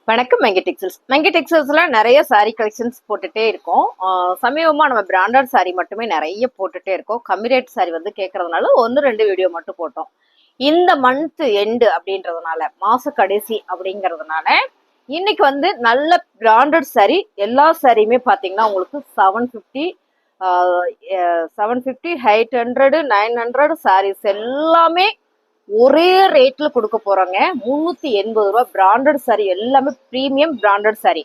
வணக்கம் மெங்கடெக்ஸ்டைல்ஸ்ல நிறைய sorry collections போட்டுட்டே இருக்கோம். சமீபமா நம்ம பிராண்டட் சாரி மட்டுமே நிறைய போட்டுட்டே இருக்கோம். கம்மி ரேட் சாரி வந்து கேட்கறதுனால 1-2 வீடியோ மட்டும் போட்டோம். இந்த மந்த் எண்டு அப்படின்றதுனால, மாச கடைசி அப்படிங்கறதுனால இன்னைக்கு வந்து நல்ல பிராண்டட் சாரி எல்லா சாரியுமே பாத்தீங்கன்னா உங்களுக்கு 750 750 800 900 சாரீஸ் எல்லாமே ஒரே ரேட்ல கொடுக்க போறோங்க. 380 ரூபாய் பிராண்டட் சாரி, எல்லாமே பிரீமியம் பிராண்டட் சாரி.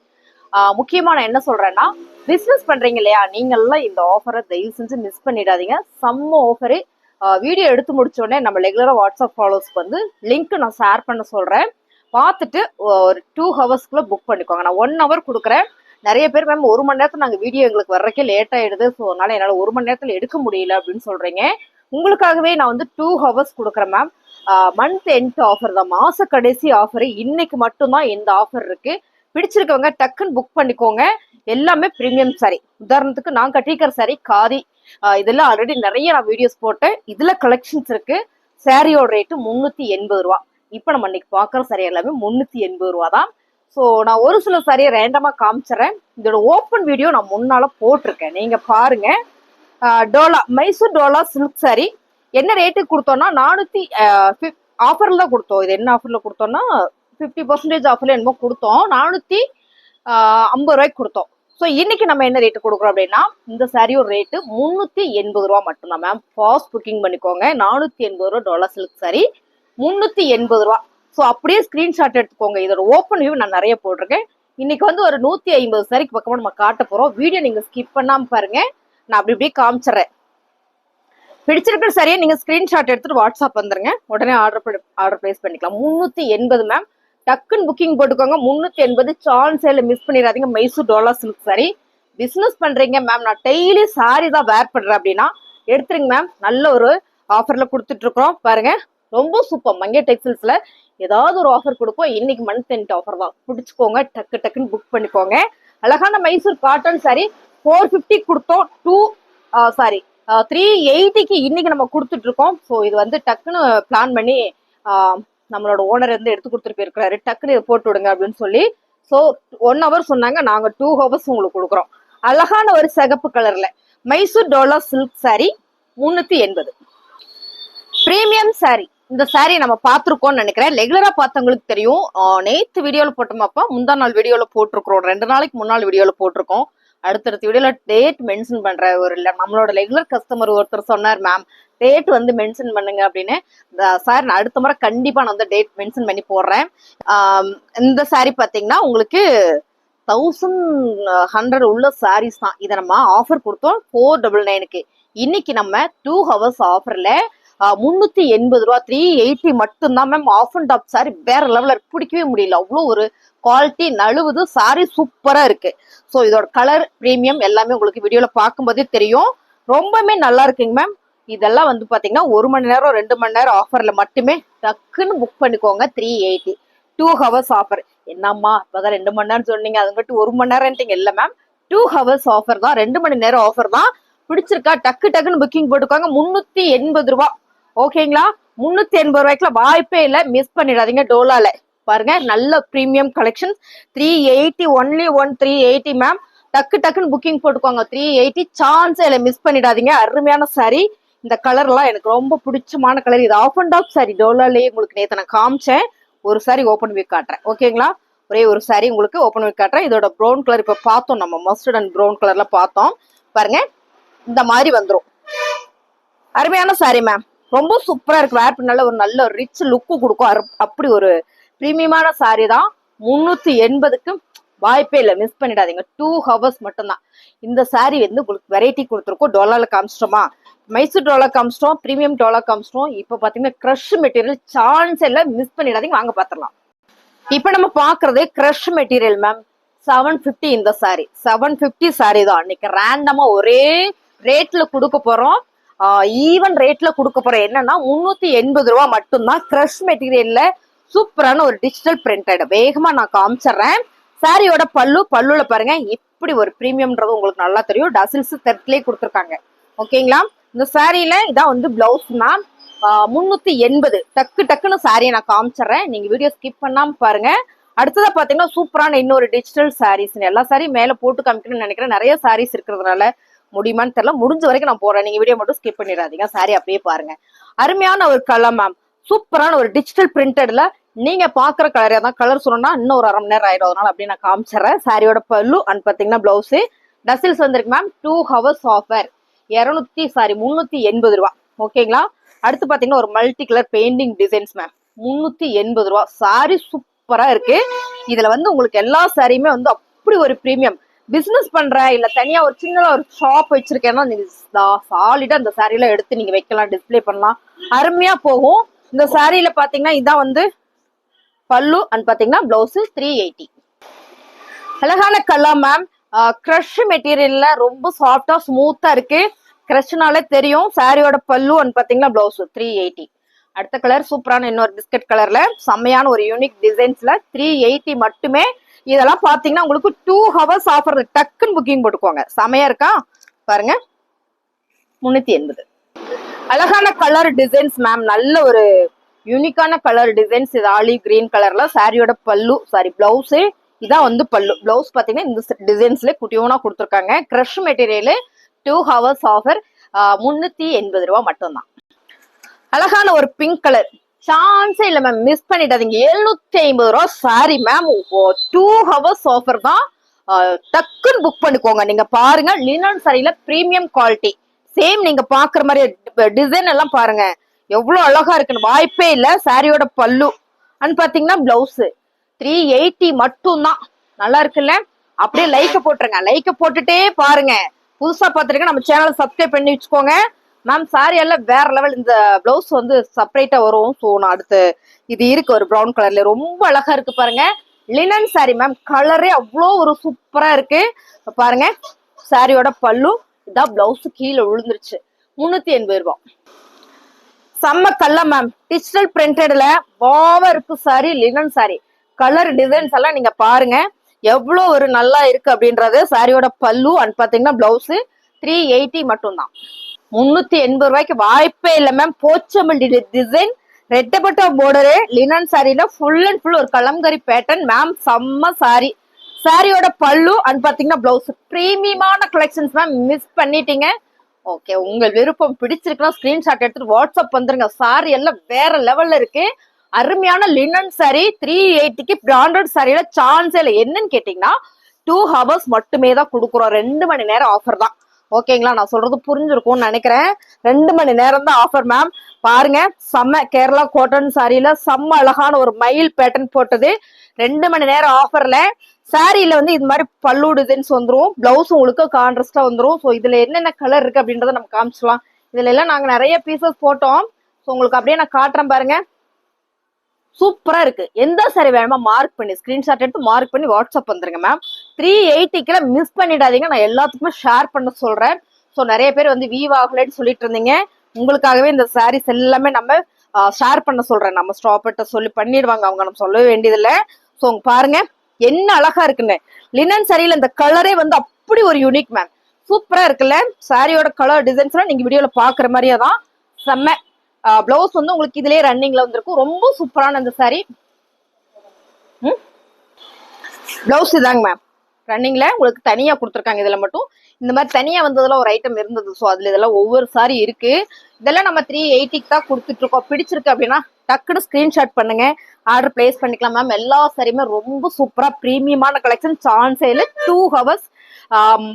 முக்கியமா நான் என்ன சொல்றேன்னா, பிசினஸ் பண்றீங்க இல்லையா, நீங்க எல்லாம் இந்த ஆஃபரை தயவு செஞ்சு மிஸ் பண்ணிடாதீங்க. செம்ம ஆஃபரு. வீடியோ எடுத்து முடிச்ச உடனே நம்ம ரெகுலரா வாட்ஸ்அப் ஃபாலோஸ்க்கு வந்து லிங்க் நான் ஷேர் பண்ண சொல்றேன். பார்த்துட்டு ஒரு 2 ஹவர்ஸ்க்குள்ள புக் பண்ணிக்கோங்க. நான் 1 ஹவர் கொடுக்குறேன். நிறைய பேர் மேம் 1 மணி நேரத்துல நாங்க வீடியோ எங்களுக்கு வர்றக்கே லேட் ஆயிடுது, ஸோ அதனால என்னால 1 மணி நேரத்துல எடுக்க முடியல அப்படின்னு சொல்றீங்க. உங்களுக்காகவே நான் வந்து 2 ஹவர்ஸ் கொடுக்குறேன் மேம். மந்த் எண்ட் ஆஃபர் தான், மாச கடைசி ஆஃபர். இன்னைக்கு மட்டும்தான் இந்த ஆஃபர் இருக்கு. பிடிச்சிருக்கவங்க டக்குன்னு புக் பண்ணிக்கோங்க. எல்லாமே பிரீமியம் சாரி. உதாரணத்துக்கு நான் கட்டிக்கிற சாரி காதி, இதெல்லாம் ஆல்ரெடி நிறைய நான் வீடியோஸ் போட்டேன். இதுல கலெக்ஷன்ஸ் இருக்கு. சாரியோட ரேட்டு 380 ரூபா. இப்ப நம்ம இன்னைக்கு பாக்குற சாரி எல்லாமே 380 ரூபா தான். ஸோ நான் ஒரு சில சாரியை ரேண்டமா காமிச்சிடறேன். இதோட ஓப்பன் வீடியோ நான் முன்னால போட்டிருக்கேன், நீங்க பாருங்க. டோலா, மைசூர் டோலா சில்க் சாரி என்ன ரேட்டுக்கு கொடுத்தோம்னா 400 ஆஃபர்ல தான் கொடுத்தோம். இது என்ன ஆஃபர்ல கொடுத்தோம்னா 50% ஆஃபர்ல என்னமோ கொடுத்தோம். 450 ரூபாய்க்கு கொடுத்தோம். ஸோ இன்னைக்கு நம்ம என்ன ரேட்டு கொடுக்குறோம் அப்படின்னா, இந்த சாரியோட ரேட்டு 380 ரூபா மட்டும்தான் மேம். ஃபாஸ்ட் புக்கிங் பண்ணிக்கோங்க. 480 ரூபா டோலா சில்க் சாரி, 380 ரூபா. ஸோ அப்படியே ஸ்கிரீன்ஷாட் எடுத்துக்கோங்க. இதோட ஓப்பன் வியூ நான் நிறைய போட்டிருக்கேன். இன்னைக்கு வந்து ஒரு 150 சாரிக்கு பக்கமா நம்ம காட்ட போறோம். வீடியோ நீங்க ஸ்கிப் பண்ணாம பாருங்க. நான் அப்படி இப்படியே காமிச்சிடறேன். பிடிச்சிருக்கிற சரியா நீங்க ஸ்கிரீன்ஷாட் எடுத்துட்டு வாட்ஸ்அப் வந்துருங்க. உடனே ஆர்டர் பிளேஸ் பண்ணிக்கலாம். 380 மேம். டக்குன்னு புக்கிங் போட்டுக்கோங்க. 380 சான்ஸேல மிஸ் பண்ணிடாதீங்க. Mysore Dola silk sorry. Business பண்றீங்க மேம், நான் டெய்லி சாரி தான் வேர் பண்றேன் அப்படின்னா எடுத்துருங்க மேம். நல்ல ஒரு ஆஃபர்ல கொடுத்துட்டு இருக்கோம் பாருங்க. ரொம்ப சூப்பர். மங்கை டெக்ஸ்டைல்ஸ்ல ஏதாவது ஒரு ஆஃபர் கொடுப்போம். இன்னைக்கு மந்த் எண்ட் ஆஃபர் தான். பிடிச்சுக்கோங்க, டக்குன்னு புக் பண்ணிக்கோங்க. அழகான மைசூர் காட்டன் சாரி 450 கொடுத்தோம். 380க்கு இன்னைக்கு நம்ம கொடுத்துட்டு இருக்கோம். ஸோ இது வந்து டக்குன்னு பிளான் பண்ணி நம்மளோட ஓனர் வந்து எடுத்து கொடுத்துட்டு போயிருக்கிறாரு. டக்குன்னு இதை போட்டு விடுங்க அப்படின்னு சொல்லி. ஸோ 1 ஹவர் சொன்னாங்க, நாங்க 2 ஹவர்ஸ் உங்களுக்கு கொடுக்குறோம். அழகான ஒரு சிகப்பு கலர்ல Mysore Dola silk sorry 380. Premium sorry. இந்த சாரி நம்ம பார்த்துருக்கோம்னு நினைக்கிறேன். ரெகுலரா பார்த்தவங்களுக்கு தெரியும். நேத்து வீடியோல போட்டோமாப்பா, முந்தா நாள் வீடியோல போட்டிருக்கிறோம், 2 நாளைக்கு முன்னாள் வீடியோல போட்டிருக்கோம். அடுத்தடுத்த வீடியோல டேட் மென்ஷன் பண்ற ஒரு நம்மளோட ரெகுலர் கஸ்டமர் ஒருத்தர் சொன்னார், மேம் டேட் வந்து மென்ஷன் பண்ணுங்க அப்படின்னு. சார் நான் அடுத்த முறை கண்டிப்பா நான் வந்து டேட் மென்ஷன் பண்ணி போடுறேன். இந்த சாரி பாத்தீங்கன்னா உங்களுக்கு 1100 உள்ள சாரீஸ் தான். இதை நம்ம ஆஃபர் கொடுத்தோம் 499க்கு. இன்னைக்கு நம்ம 2 ஹவர்ஸ் ஆஃபர்ல 380 ரூபா, 380 மட்டும்தான் ma'am. Off and top sari வேற லெவல்ல பிடிக்கவே முடியல. அவ்வளோ ஒரு குவாலிட்டி நழுவுது. சாரி சூப்பரா இருக்கு. ஸோ இதோட கலர் பிரீமியம் எல்லாமே உங்களுக்கு வீடியோல பார்க்கும்போதே தெரியும். ரொம்பவே நல்லா இருக்குங்க மேம். இதெல்லாம் வந்து பாத்தீங்கன்னா 1 மணி நேரம் 2 மணி நேரம் ஆஃபர்ல மட்டுமே. டக்குன்னு புக் பண்ணிக்கோங்க. 380 2 ஹவர்ஸ் ஆஃபர். என்னம்மா இப்பதான் 2 மணி நேரம் சொன்னீங்க, அதுங்கிட்ட 1 மணி நேரம் இல்ல மேம். 2 ஹவர்ஸ் ஆஃபர் தான், 2 மணி நேரம் ஆஃபர் தான். பிடிச்சிருக்கா டக்குன்னு புக்கிங் போட்டுக்கோங்க. 380 ரூபா. ஓகேங்களா? 380 ரூபாய்க்குல வாய்ப்பே இல்லை, மிஸ் பண்ணிடாதீங்க. டோலால பாருங்க, நல்ல பிரீமியம் கலெக்ஷன். 380 only 380 ma'am. டக்குன்னு புக்கிங் போட்டுக்கோங்க. 380 சான்ஸே இல்லை, மிஸ் பண்ணிடாதீங்க. அருமையான சாரி. இந்த கலர் எல்லாம் எனக்கு ரொம்ப பிடிச்சமான கலர். இது ஆஃப் அண்ட் ஆஃப் சாரி. டோலாலேயே உங்களுக்கு நேற்று நான் காமிச்சேன். ஒரு சாரி ஓப்பன் வீக் காட்டுறேன். ஓகேங்களா? ஒரே ஒரு சாரி உங்களுக்கு ஓப்பன் வீக் காட்டுறேன். இதோட ப்ரௌன் கலர் இப்ப பார்த்தோம், நம்ம மஸ்டர்ட் அண்ட் ப்ரௌன் கலர்ல பார்த்தோம். பாருங்க, இந்த மாதிரி வந்துடும். அருமையான சாரி மேம். ரொம்ப சூப்பரா இருக்கு. வேர் பண்ணால ஒரு நல்ல ரிச் லுக்கு கொடுக்கும். அப்படி ஒரு பிரீமியமான சாரி தான். 380க்கு வாய்ப்பே இல்லை, மிஸ் பண்ணிடாதீங்க. 2 ஹவர்ஸ் மட்டும்தான். இந்த சாரி வந்து உங்களுக்கு வெரைட்டி கொடுத்துருக்கோம். டோலால காமிச்சிட்டோமா, மைசூர் டோலா காமிச்சிட்டோம், பிரீமியம் டோலா காமிச்சிட்டோம். இப்ப பாத்தீங்கன்னா கிரஷ் மெட்டீரியல் சான்ஸ் எல்லாம் மிஸ் பண்ணிடாதீங்க. வாங்க பாத்திரலாம். இப்ப நம்ம பாக்குறது கிரஷ் மெட்டீரியல் மேம். 750 இந்த சாரி. 750 சாரி தான். இன்னைக்கு ரேண்டமா ஒரே ரேட்ல கொடுக்க போறோம். ஈவன் ரேட்ல கொடுக்க போறோம். என்னன்னா 380 ரூபா மட்டும்தான். கிரஷ் மெட்டீரியல்ல சூப்பரான ஒரு டிஜிட்டல் பிரிண்டட். வேகமா நான் காமிச்சிடுறேன். சாரியோட பல்லுல பாருங்க, இப்படி ஒரு பிரீமியம்ன்றது உங்களுக்கு நல்லா தெரியும். டசில்ஸ் தெர்ட்லயே கொடுத்துருக்காங்க. ஓகேங்களா? இந்த சாரியில இதான் வந்து பிளவுஸ் மேம். 380. டக்குன்னு சாரியை நான் காமிச்சிடுறேன். நீங்க வீடியோ ஸ்கிப் பண்ணாம பாருங்க. அடுத்ததா பாத்தீங்கன்னா சூப்பரான இன்னொரு டிஜிட்டல் சாரீஸ். எல்லா சாரியும் மேல போட்டு காமிக்கணும்னு நினைக்கிறேன். நிறைய சாரீஸ் இருக்கிறதுனால முடியுமான்னு தெரியல. முடிஞ்ச வரைக்கும் நான் போறேன். நீங்க வீடியோ மட்டும் ஸ்கிப் பண்ணிடாதீங்க. சாரி அப்படியே பாருங்க. அருமையான ஒரு கலர் மேம். சூப்பரான ஒரு டிஜிட்டல் பிரிண்டட்ல நீங்க பாக்குற கலரே தான். கலர் சொன்னா இன்னும் ஒரு 1/2 மணி நேரம் ஆயிடும். அதனால அப்படியே நான் காமிச்சிடறேன். சாரியோட பல்லு அண்ட் பாத்தீங்கன்னா பிளவுஸ் டசில்ஸ் வந்திருக்கு மேம். 2 ஹவர்ஸ் ஆஃபர் 380 ரூபா. ஓகேங்களா. அடுத்து பாத்தீங்கன்னா ஒரு multi colour painting designs ma'am. 380 ரூபா. சாரி சூப்பரா இருக்கு. இதுல வந்து உங்களுக்கு எல்லா சாரியுமே வந்து அப்படி ஒரு பிரீமியம். பிசினஸ் பண்ற இல்ல தனியா ஒரு சின்னதா ஒரு ஷாப் வச்சிருக்கேன்னா சாலிடா இந்த சாரியில எடுத்து நீங்க வைக்கலாம், டிஸ்பிளே பண்ணலாம், அருமையா போகும். இந்த சாரியில பாத்தீங்கன்னா இதான் வந்து பல்லு அண்ட் பாத்தீங்கன்னா பிளவுஸ் 380. அழகான கலர் மேம். கிரஷ் மெட்டீரியல்ல ரொம்ப சாஃப்டா ஸ்மூத்தா இருக்கு. கிரஷ்னாலே தெரியும். சாரியோட பல்லு அண்ட் பாத்தீங்கன்னா பிளவுஸ் 380. அடுத்த கலர் சூப்பரான இன்னொரு பிஸ்கட் கலர்ல செம்மையான ஒரு யூனிக் டிசைன்ஸ்ல 380 மட்டுமே. இதெல்லாம் பாத்தீங்கன்னா உங்களுக்கு 2 ஹவர்ஸ் ஆஃபர். டக்குன்னு புக்கிங் போட்டுக்கோங்க. செமையா இருக்கா பாருங்க. 380. அழகான கலர் டிசைன்ஸ் மேம். நல்ல ஒரு யூனிக்கான கலர் டிசைன்ஸ். இது ஆலிவ் கிரீன் கலர்ல சாரியோட பல்லு பிளவுஸ். இதான் வந்து பல்லு. பிளவுஸ் பாத்தீங்கன்னா இந்த டிசைன்ஸ்ல குட்டியோனா கொடுத்துருக்காங்க. கிரஷ் மெட்டீரியல் 2 ஹவர்ஸ் ஆஃபர் 380 ரூபா மட்டும்தான். அழகான ஒரு பிங்க் கலர். சான்ஸே இல்ல மேம். மிஸ் பண்ணிடாதீங்க. 750 ரூபா சாரி மேம். 2 ஹவர்ஸ் ஆஃபர் தான். டக்குன்னு புக் பண்ணிக்கோங்க. நீங்க பாருங்க லினன் சாரியில பிரீமியம் குவாலிட்டி. சேம் நீங்க பாக்குற மாதிரி டிசைன் எல்லாம் பாருங்க எவ்வளவு அழகா இருக்குன்னு. வாய்ப்பே இல்ல. சாரியோட பல்லு அண்ட் பாத்தீங்கன்னா பிளவுஸ் 380 மட்டும் தான். நல்லா இருக்குல்ல. அப்படியே லைக்க போட்டுருங்க. லைக்க போட்டுட்டே பாருங்க. புதுசா பாத்துருங்க நம்ம சேனலை சப்ஸ்கிரைப் பண்ணி வச்சுக்கோங்க மேம். சாரி எல்லாம் வேற லெவல். இந்த பிளவுஸ் வந்து செப்பரேட்டா வரும். ஸோ நான் அடுத்து இது இருக்கு ஒரு ப்ரௌன் கலர்ல ரொம்ப அழகா இருக்கு பாருங்க. Linen sorry ma'am. கலரே அவ்வளோ ஒரு சூப்பரா இருக்கு பாருங்க. சாரியோட பல்லு இதான். பிளவுஸ் கீழே விழுந்துருச்சு. 380 ரூபாய். செம்ம கலர் மேம். டிஜிட்டல் பிரிண்டட்ல வாவா இருக்கு sorry. Linen sorry colour designs எல்லாம் நீங்க பாருங்க எவ்வளவு ஒரு நல்லா இருக்கு அப்படின்றது. சாரியோட பல்லு அண்ட் பாத்தீங்கன்னா பிளவுஸ் 380 மட்டும் தான். 380 ரூபாய்க்கு வாய்ப்பே இல்ல மேம். போச்சமல் டிசைன் ரெட்டப்பட்ட பார்டரு லினன் சாரியில ஃபுல் அண்ட் ஃபுல் ஒரு கலம்கரி பேட்டர்ன் மேம். செம்ம சாரி. சாரியோட பல்லு அண்ட் பாத்தீங்கன்னா பிளவுஸ் பிரீமியமான கலெக்ஷன்ஸ் மேம். மிஸ் பண்ணிட்டீங்க. ஓகே, உங்க விருப்பம் பிடிச்சிருக்குன்னா ஸ்கிரீன்ஷாட் எடுத்துட்டு வாட்ஸ்அப் வந்துருங்க. சாரி எல்லாம் வேற லெவல்ல இருக்கு. அருமையான லினன் சாரி 380க்கு பிராண்டட் சாரியில சான்ஸே இல்லை. என்னன்னு கேட்டீங்கன்னா 2 ஹவர்ஸ் மட்டுமே தான் கொடுக்குறோம். 2 மணி நேரம் ஆஃபர் தான். ஓகேங்களா. நான் சொல்றது புரிஞ்சிருக்கும்னு நினைக்கிறேன். 2 மணி நேரம் தான் ஆஃபர் மேம். பாருங்க செம்ம கேரளா காட்டன் சாரியில செம்ம அழகான ஒரு மயில் பேட்டர்ன் போட்டது. 2 மணி நேரம் ஆஃபர்ல சாரியில வந்து இது மாதிரி பல்லு டிசைன்ஸ் வந்துரும். பிளவுஸ் உங்களுக்கு கான்ட்ராஸ்டா வந்துரும். ஸோ இதுல என்னென்ன கலர் இருக்கு அப்படின்றத நம்ம காமிச்சிடலாம். இதுல எல்லாம் நாங்க நிறைய பீசஸ் போட்டோம். ஸோ உங்களுக்கு அப்படியே நான் காட்டுறேன் பாருங்க. சூப்பரா இருக்கு. எந்த சாரி வேணுமா மார்க் பண்ணி ஸ்கிரீன்ஷாட் எடுத்து மார்க் பண்ணி வாட்ஸ்அப் வந்துருங்க மேம். 380க்குல மிஸ் பண்ணிடாதீங்க. நான் எல்லாத்துக்குமே ஷேர் பண்ண சொல்றேன். ஸோ நிறைய பேர் வந்து வீவ் ஆகலன்னு சொல்லிட்டு இருந்தீங்க. உங்களுக்காகவே இந்த சாரீஸ் எல்லாமே நம்ம ஷேர் பண்ண சொல்றேன். நம்ம ஸ்டாப்பிட்ட சொல்லி பண்ணிடுவாங்க அவங்க. நம்ம சொல்லவே வேண்டியதில்லை. ஸோ பாருங்க என்ன அழகா இருக்குன்னு. லினன் சாரியில இந்த கலரே வந்து அப்படி ஒரு யூனிக் மேம். சூப்பரா இருக்குல்ல. சாரியோட கலர் டிசைன்ஸ் நீங்க வீடியோல பாக்குற மாதிரியே தான். செம்ம. பிளவுஸ் வந்து உங்களுக்கு இதுலயே ரன்னிங்ல வந்திருக்கும். ரொம்ப சூப்பரான இந்த சாரி. பிளவுஸ் இதாங்க மேம். ரன்னிங்ல உங்களுக்கு தனியா கொடுத்துருக்காங்க. இதுல மட்டும் இந்த மாதிரி தனியா வந்ததுல ஒரு ஐட்டம் இருந்தது. ஸோ அதுல இதெல்லாம் ஒவ்வொரு சாரி இருக்கு. இதெல்லாம் நம்ம 380க்கு தான் கொடுத்துட்டு இருக்கோம். பிடிச்சிருக்கு அப்படின்னா டக்குனு ஸ்கிரீன்ஷாட் பண்ணுங்க. ஆர்டர் பிளேஸ் பண்ணிக்கலாம் மேம். எல்லா சாரியுமே ரொம்ப சூப்பரா பிரீமியமான கலெக்ஷன். சான்ஸேல 2 ஹவர்ஸ்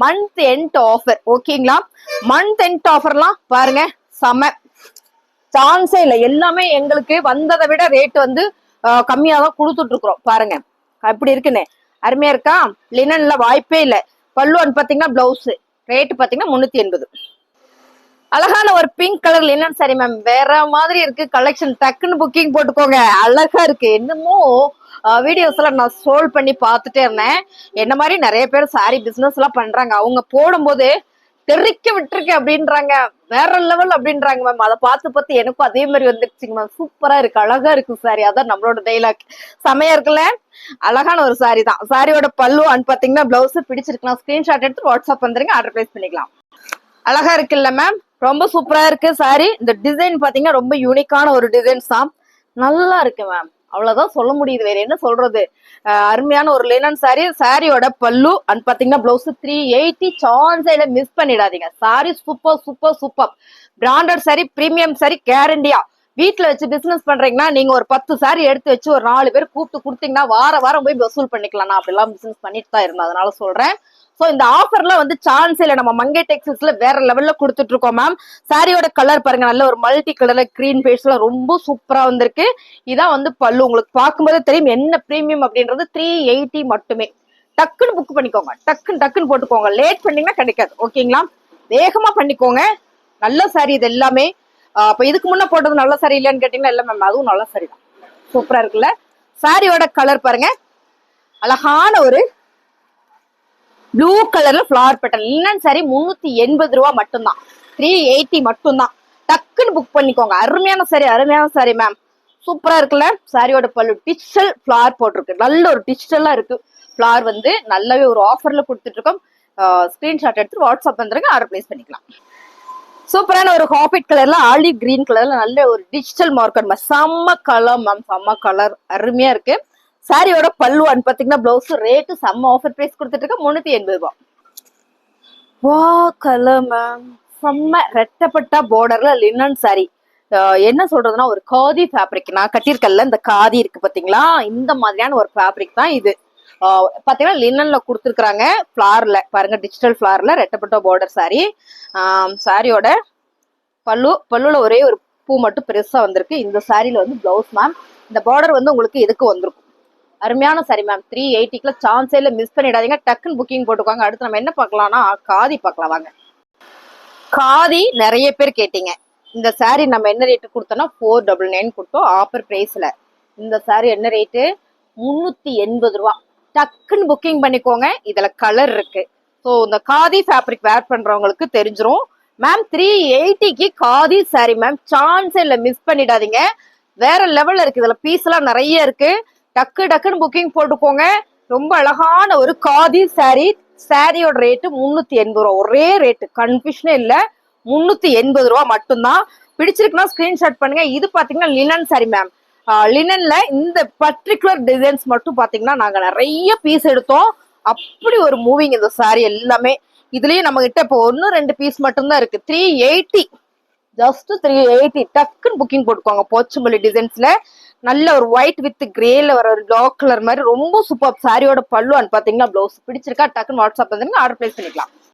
மந்த் எண்ட் ஆஃபர். ஓகேங்களா. மந்த் எண்ட் ஆஃபர்லாம் பாருங்க செம. சான்ஸே இல்லை. எல்லாமே எங்களுக்கு வந்ததை விட ரேட் வந்து கம்மியா தான் கொடுத்துட்டு இருக்கிறோம். பாருங்க அப்படி இருக்குன்னு. அருமையா இருக்கா. லினன்ல வாய்ப்பே இல்லை. பல்லு அண்ட் பாத்தீங்கன்னா பிளவுஸ் ரேட் பாத்தீங்கன்னா 380. அழகான ஒரு pink colour linen sorry ma'am. வேற மாதிரி இருக்கு கலெக்ஷன். டக்குன்னு புக்கிங் போட்டுக்கோங்க. அழகா இருக்கு. என்னமோ வீடியோஸ் எல்லாம் நான் ஸ்க்ரோல் பண்ணி பார்த்துட்டே இருந்தேன். என்ன மாதிரி நிறைய பேர் சாரி பிசினஸ் எல்லாம் பண்றாங்க. அவங்க போடும்போது தெறிக்க விட்டுருக்கு அப்படின்றாங்க. வேற லெவல் அப்படின்றாங்க மேம். அதை பார்த்து எனக்கும் அதே மாதிரி வந்துருச்சுங்க மேம். சூப்பரா இருக்கு. அழகா இருக்கு சாரி. அதான் நம்மளோட டைலாக். செமையா இருக்குல்ல. அழகான ஒரு சாரி தான். சாரியோட பல்லு அண்ட் பாத்தீங்கன்னா பிளவுஸ் பிடிச்சிருக்கலாம். ஸ்கிரீன்ஷாட் எடுத்து வாட்ஸ்அப் வந்துருங்க. ஆர்டர் பிளேஸ் பண்ணிக்கலாம். அழகா இருக்குல்ல மேம். ரொம்ப சூப்பரா இருக்கு சாரி. இந்த டிசைன் பாத்தீங்கன்னா ரொம்ப யூனிக்கான ஒரு டிசைன்ஸ் தான். நல்லா இருக்கு மேம். அவ்வளவுதான் சொல்ல முடியுது, வேற என்ன சொல்றது. அருமையான ஒரு லினன் சாரி. சாரியோட பல்லு அண்ட் பாத்தீங்கன்னா பிளவுஸ் 380. சான்ஸைல மிஸ் பண்ணிடாதீங்க. Sari super super super. Branded sari, premium sari, கேரண்டியா. வீட்டுல வச்சு பிசினஸ் பண்றீங்கன்னா நீங்க ஒரு 10 சாரி எடுத்து வச்சு ஒரு 4 பேர் கூப்பிட்டு கொடுத்தீங்கன்னா வாரம் போய் வசூல் பண்ணிக்கலாம். நான் அப்படிலாம் பிசினஸ் பண்ணிட்டு தான் இருந்தேன், அதனால சொல்றேன். சோ இந்த ஆஃபர்ல வந்து சான்ஸ் இல்ல. நம்ம மங்கை டெக்ஸ்டைல்ஸ்ல வேற லெவல்ல கொடுத்துட்டு இருக்கோம் மேம். சாரியோட கலர் பாருங்க, நல்ல ஒரு மல்டி கலர்ல கிரீன் பேஸ்ல ரொம்ப சூப்பரா வந்திருக்கு. இதான் வந்து பல்லு. உங்களுக்கு பார்க்கும்போது தெரியும் என்ன பிரீமியம் அப்படின்றது. 380 மட்டுமே. டக்குன்னு புக் பண்ணிக்கோங்க, டக்குன்னு போட்டுக்கோங்க. லேட் பண்ணீங்கன்னா கிடைக்காது, ஓகேங்களா? வேகமா பண்ணிக்கோங்க. நல்ல சாரி இது எல்லாமே. அப்ப இதுக்கு முன்ன போட்டது நல்ல சாரி இல்லையான்னு கேட்டீங்கன்னா இல்ல மேம், அதுவும் நல்ல சாரி தான். சூப்பரா இருக்குல்ல. சாரியோட கலர் பாருங்க, அழகான ஒரு ப்ளூ கலர்ல ஃபிளவர் பேட்டர்ன். லினன் சாரி 380 ரூபா மட்டும்தான். 380 மட்டும்தான். டக்குன்னு புக் பண்ணிக்கோங்க. அருமையான சாரி மேம். சூப்பரா இருக்குல்ல. சாரியோட பல்லு டிஜிட்டல் ஃபிளவர் போட்டிருக்கு. நல்ல ஒரு டிஜிட்டலா இருக்கு. ஃபிளவர் வந்து நல்லாவே ஒரு ஆஃபர்ல கொடுத்துட்டு இருக்கோம். ஸ்கிரீன்ஷாட் எடுத்து வாட்ஸ்அப் வந்துருங்க, ஆர்டர் பிளேஸ் பண்ணிக்கலாம். சூப்பரான ஒரு ஹாபிட் கலர்ல ஆலிவ் கிரீன் கலர்ல நல்ல ஒரு டிஜிட்டல் மார்க்கர். செம்ம கலர் மேம், செம்ம கலர், அருமையா இருக்கு. சாரியோட பல்லுவான்னு பாத்தீங்கன்னா பிளவுஸ் ரேட்டு செம்ம ஆஃபர் பிரைஸ் கொடுத்துட்டு இருக்க 380 ரூபாய். வா கலர் மேம், செம்ம ரெட்டப்பட்டா பார்டர்ல லினன் சாரி. என்ன சொல்றதுன்னா ஒரு காதி ஃபேப்ரிக். நான் கட்டியிருக்கல இந்த காதி இருக்கு பாத்தீங்களா, இந்த மாதிரியான ஒரு ஃபேப்ரிக் தான் இது. பாத்தீங்கன்னா லினன்ல கொடுத்துருக்காங்க. ஃபிளார்ல பாருங்க, டிஜிட்டல் ஃபிளார்ல ரெட்டப்பட்ட பார்டர் சாரி. சாரியோட பல்லுல ஒரே ஒரு பூ மட்டும் பெருசா வந்திருக்கு. இந்த சாரியில வந்து பிளவுஸ் மேம். இந்த பார்டர் வந்து உங்களுக்கு இதுக்கு வந்திருக்கும். அருமையான சாரி மேம். 380க்குள்ள சான்ஸே இல்ல, மிஸ் பண்ணிடாதீங்க. டக்குன்னு புக்கிங் போட்டுக்கோங்க. அடுத்து நம்ம என்ன பார்க்கலாம்னா காதி பார்க்கலாம் வாங்க. காதி நிறைய பேர் கேட்டீங்க. இந்த சாரி நம்ம என்ன ரேட்டு கொடுத்தோம்னா 499 கொடுத்தோம் ஆஃபர் பிரைஸ்ல. இந்த சாரி என்ன ரேட்டு? 380 ரூபா. டக்குன்னு புக்கிங் பண்ணிக்கோங்க. இதுல கலர் இருக்கு. ஸோ இந்த காதி ஃபேப்ரிக் வேர் பண்றவங்களுக்கு தெரிஞ்சிரும் மேம். 380க்கு காதி சாரி மேம். சான்ஸே இல்ல, மிஸ் பண்ணிடாதீங்க. வேற லெவல்ல இருக்கு. இதுல பீஸ் எல்லாம் நிறைய இருக்கு. டக்குன்னு புக்கிங் போட்டுக்கோங்க. ரொம்ப அழகான ஒரு காதி சாரி. சாரியோட ரேட்டு 380 ரூபா. ஒரே ரேட்டு, கன்ஃபியூஷனே இல்ல. 380 ரூபா மட்டும்தான். பிடிச்சிருக்குன்னா ஸ்கிரீன்ஷாட் பண்ணுங்க. இது பாத்தீங்கன்னா லினன் சாரி மேம். லினன்ல இந்த பர்டிகுலர் டிசைன்ஸ் மட்டும் பாத்தீங்கன்னா நாங்க நிறைய பீஸ் எடுத்தோம். அப்படி ஒரு மூவிங் இந்த சாரி எல்லாமே. இதுலயும் நம்ம கிட்ட இப்போ 1-2 பீஸ் மட்டும்தான் இருக்கு. 380, ஜஸ்ட் 380. டக்குன்னு புக்கிங் போட்டுக்கோங்க. போச்சம்பள்ளி டிசைன்ஸ்ல நல்ல ஒரு ஒயிட் வித் கிரேல வர ஒரு டார்க் கலர் மாதிரி ரொம்ப சூப்பர். சாரியோட பல்லு பாத்தீங்கன்னா பிளவுஸ். பிடிச்சிருக்கா? டக்குன்னு வாட்ஸ்அப் வந்துருங்க, ஆர்டர் பிளேஸ் பண்ணிக்கலாம்.